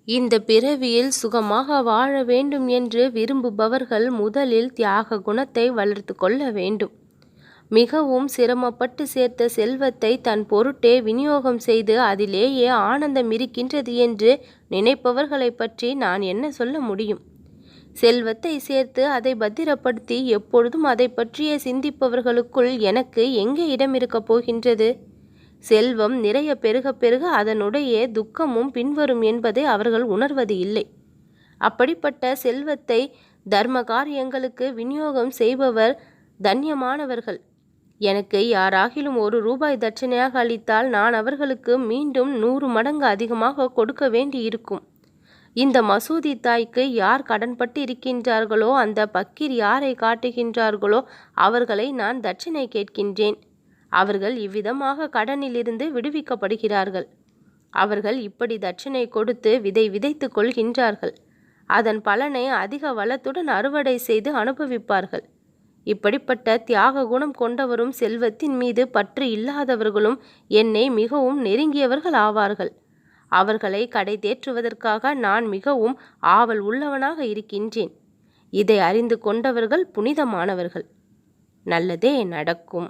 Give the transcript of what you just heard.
இந்த பிறவியில் சுகமாக வாழ வேண்டும் என்று விரும்புபவர்கள் முதலில் தியாக குணத்தை வளர்த்து கொள்ள வேண்டும். மிகவும் சிரமப்பட்டு சேர்த்த செல்வத்தை தன் பொருட்டே விநியோகம் செய்து அதிலேயே ஆனந்தம் இருக்கின்றது என்று நினைப்பவர்களை பற்றி நான் என்ன சொல்ல முடியும்? செல்வத்தை சேர்த்து அதை பத்திரப்படுத்தி எப்பொழுதும் அதை பற்றியே சிந்திப்பவர்களுக்குள் எனக்கு எங்கே இடம் இருக்கப் போகின்றது? செல்வம் நிறைய பெருக பெருக அதனுடைய துக்கமும் பின்வரும் என்பதை அவர்கள் உணர்வது இல்லை. அப்படிப்பட்ட செல்வத்தை தர்ம காரியங்களுக்கு விநியோகம் செய்பவர் தன்யமானவர்கள். எனக்கு யாராகிலும் ₹1 தட்சணையாக அளித்தால் நான் அவர்களுக்கு மீண்டும் 100 மடங்கு அதிகமாக கொடுக்க வேண்டி இருக்கும். இந்த மசூதி தாய்க்கு யார் கடன்பட்டு இருக்கின்றார்களோ, அந்த பக்கீர் யாரை காட்டுகின்றார்களோ அவர்களை நான் தட்சணை கேட்கின்றேன். அவர்கள் இவ்விதமாக கடனிலிருந்து விடுவிக்கப்படுகிறார்கள். அவர்கள் இப்படி தட்சணை கொடுத்து விதை விதைத்து கொள்கின்றார்கள். அதன் பலனை அதிக வளத்துடன் அறுவடை செய்து அனுபவிப்பார்கள். இப்படிப்பட்ட தியாக குணம் கொண்டவரும் செல்வத்தின் மீது பற்று இல்லாதவர்களும் என்னை மிகவும் நெருங்கியவர்கள் ஆவார்கள். அவர்களை கடை தேற்றுவதற்காக நான் மிகவும் ஆவல் உள்ளவனாக இருக்கின்றேன். இதை அறிந்து கொண்டவர்கள் புனிதமானவர்கள். நல்லதே நடக்கும்.